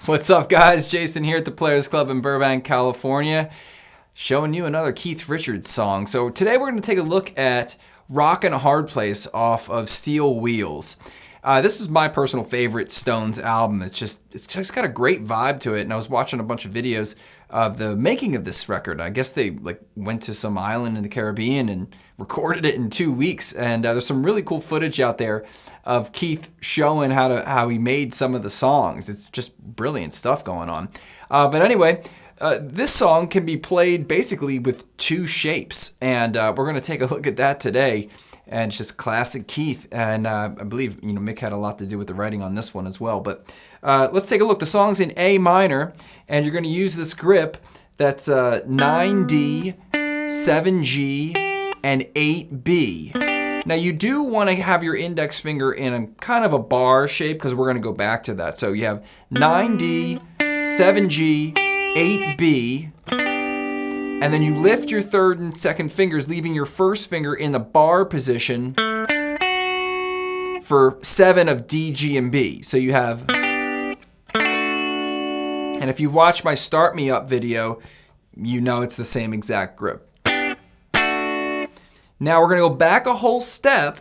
What's up, guys? Jason here at the Players Club in Burbank, California, showing you another Keith Richards song. So today we're going to take a look at Rockin' a Hard Place off of Steel Wheels. This is my personal favorite Stones album. It's just got a great vibe to it, and I was watching a bunch of videos of the making of this record. I guess they went to some island in the Caribbean and recorded it in 2 weeks, and there's some really cool footage out there of Keith showing how he made some of the songs. It's just brilliant stuff going on. But anyway, this song can be played basically with two shapes, and we're going to take a look at that today. And it's just classic Keith, and I believe Mick had a lot to do with the writing on this one as well. But let's take a look. The song's in A minor, and you're going to use this grip that's 9D, 7G, and 8B. Now you do want to have your index finger in a kind of a bar shape because we're going to go back to that. So you have 9D, 7G, 8B. And then you lift your third and second fingers, leaving your first finger in the bar position for 7 of D, G, and B. So you have, and if you've watched my Start Me Up video, you know it's the same exact grip. Now we're going to go back a whole step.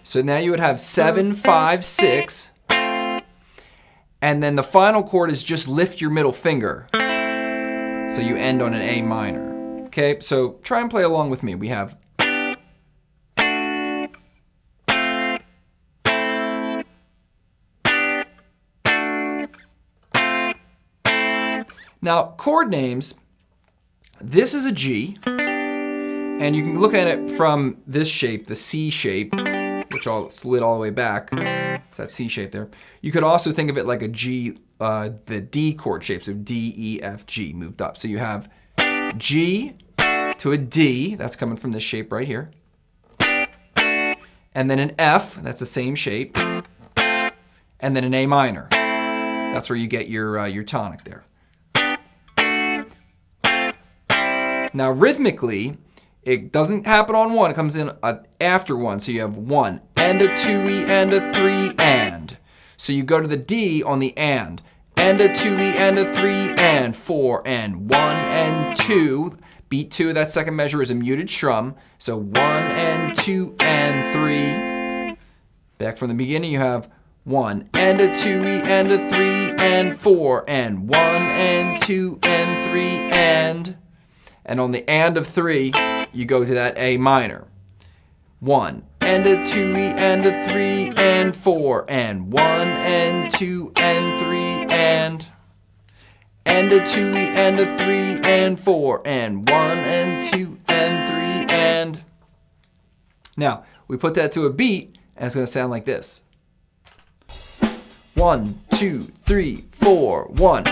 So now you would have 7, 5, 6. And then the final chord is just lift your middle finger. So you end on an A minor. Okay, so try and play along with me. We have. Now, chord names, this is a G, and you can look at it from this shape, the C shape, which I'll slid all the way back. It's that C shape there. You could also think of it like a G, the D chord shape, so D, E, F, G moved up. So you have G to a D, that's coming from this shape right here. And then an F, that's the same shape. And then an A minor. That's where you get your tonic there. Now rhythmically, it doesn't happen on one, it comes in after one. So you have 1 and a 2E and a 3 and. So you go to the D on the and a 2E and a 3 and 4 and 1 and 2. Beat 2 of that second measure is a muted strum. So 1 and 2 and 3. Back from the beginning you have 1 and a 2E and a 3 and 4 and 1 and 2 and 3 and. And on the and of 3, you go to that A minor. 1 and a 2E and a 3 and 4 and 1 and 2 and 3 and a 2E and a 3 and 4 and 1 and 2 and 3 and. Now, we put that to a beat, and it's going to sound like this. 1, 2, 3, 4, 1.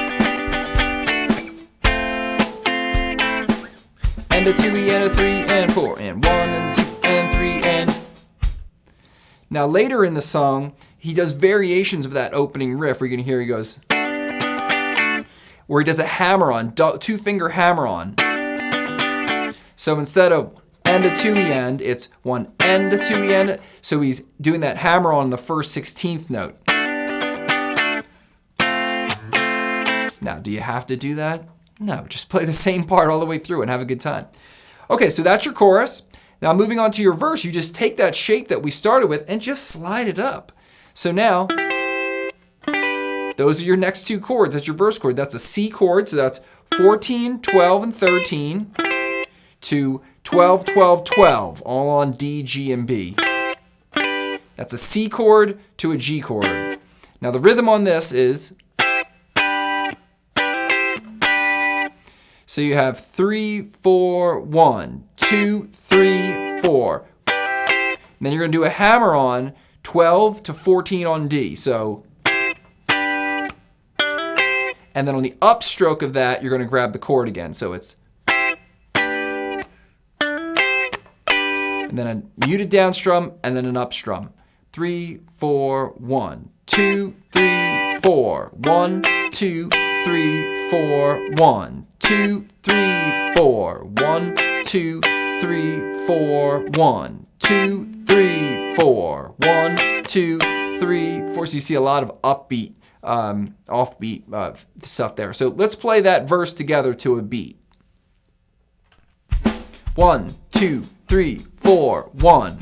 And a 2E and a 3 and 4 and 1 and 2 and 3 and. Now later in the song, he does variations of that opening riff where you're going to hear he goes, where he does a hammer-on, two-finger hammer-on. So instead of and a 2E and, it's 1 and a 2E and. So he's doing that hammer-on in the first 16th note. Now, do you have to do that? No, just play the same part all the way through and have a good time. Okay, so that's your chorus. Now moving on to your verse, you just take that shape that we started with and just slide it up. So now, those are your next two chords. That's your verse chord. That's a C chord, so that's 14, 12, and 13 to 12, 12, 12, all on D, G, and B. That's a C chord to a G chord. Now the rhythm on this is, so you have 3, 4, 1, 2, 3, 4. And then you're going to do a hammer on 12 to 14 on D. So, and then on the upstroke of that, you're going to grab the chord again. So it's, and then a muted down strum, and then an up strum. 3, 4, 1, 2, 3, 4, 1, 2, 3, 4, 1, 2, 3, 4, 1, 2, 3, 4, 1, 2, 3, 4, 1, 2, 3, 4. So you see a lot of upbeat offbeat stuff there. So let's play that verse together to a beat. 1, 2, 3, 4, 1.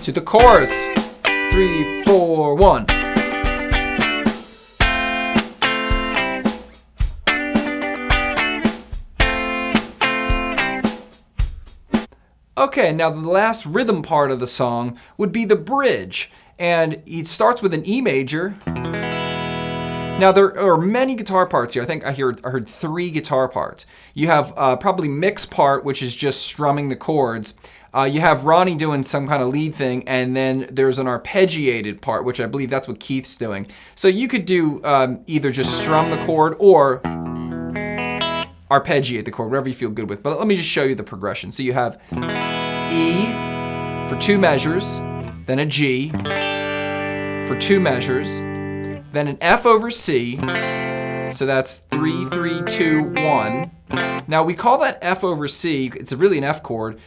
To the chorus. 3, 4, 1. Okay, now the last rhythm part of the song would be the bridge, and it starts with an E major. Now there are many guitar parts here. I think I heard 3 guitar parts. You have probably mix part, which is just strumming the chords. You have Ronnie doing some kind of lead thing, and then there's an arpeggiated part, which I believe that's what Keith's doing. So you could do either just strum the chord or arpeggiate the chord, whatever you feel good with. But let me just show you the progression. So you have E for 2 measures, then a G for 2 measures, then an F over C. So that's 3, 3, 2, 1. Now we call that F over C, it's really an F chord,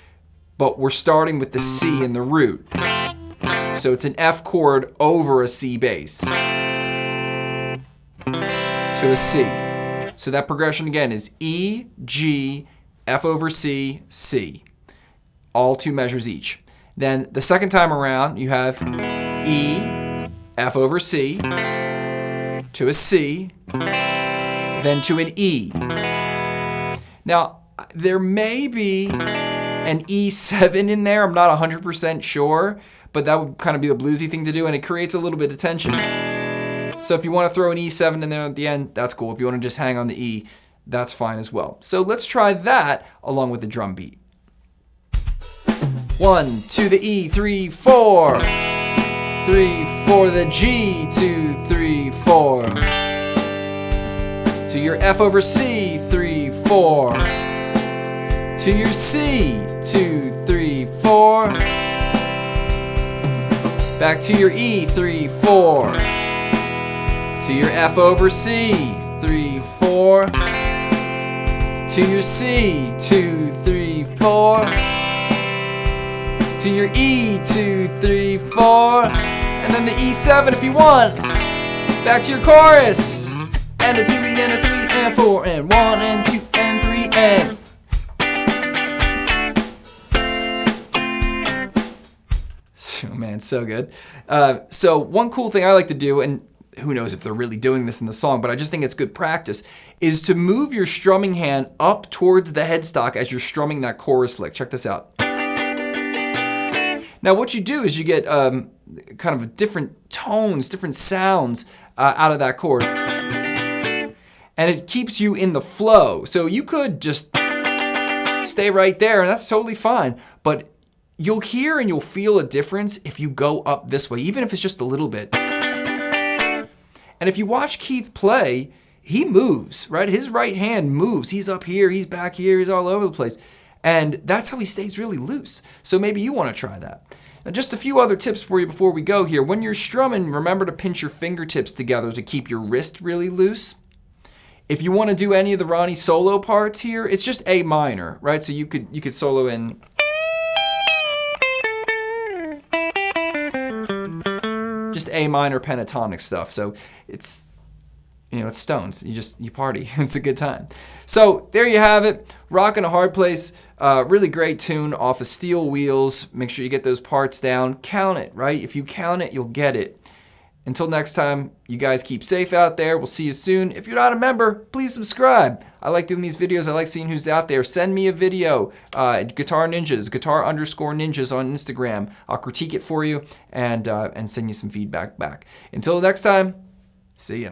but we're starting with the C in the root. So it's an F chord over a C bass to a C. So that progression again is E, G, F over C, C. All 2 measures each. Then the second time around, you have E, F over C, to a C, then to an E. Now, there may be an E7 in there. I'm not 100% sure, but that would kind of be the bluesy thing to do, and it creates a little bit of tension. So if you want to throw an E7 in there at the end, that's cool. If you want to just hang on the E, that's fine as well. So let's try that along with the drum beat. 1 to the E, 3, 4. 3, 4, the G, 2, 3, 4. To your F over C, 3, 4. To your C, 2, 3, 4. Back to your E, 3, 4. To your F over C, 3, 4. To your C, 2, 3, 4. To your E, 2, 3, 4. And then the E7 if you want. Back to your chorus. And a 2 and a 3 and 4 and 1 and 2 and 3 and. Oh man, so good. So one cool thing I like to do, and who knows if they're really doing this in the song, but I just think it's good practice, is to move your strumming hand up towards the headstock as you're strumming that chorus lick. Check this out. Now what you do is you get kind of different tones, different sounds out of that chord. And it keeps you in the flow. So you could just stay right there and that's totally fine. But you'll hear and you'll feel a difference if you go up this way, even if it's just a little bit. And if you watch Keith play, he moves, right? His right hand moves. He's up here, he's back here, he's all over the place. And that's how he stays really loose. So maybe you want to try that. Now just a few other tips for you before we go here. When you're strumming, remember to pinch your fingertips together to keep your wrist really loose. If you want to do any of the Ronnie solo parts here, it's just A minor, right? So you could solo in. Just A minor pentatonic stuff. So it's, you know, it's Stones. You party. It's a good time. So there you have it. Rockin' a Hard Place. Really great tune off of Steel Wheels. Make sure you get those parts down. Count it, right? If you count it, you'll get it. Until next time, you guys keep safe out there. We'll see you soon. If you're not a member, please subscribe. I like doing these videos. I like seeing who's out there. Send me a video. Guitar Ninjas, guitar_ninjas on Instagram. I'll critique it for you and send you some feedback back. Until next time, see ya.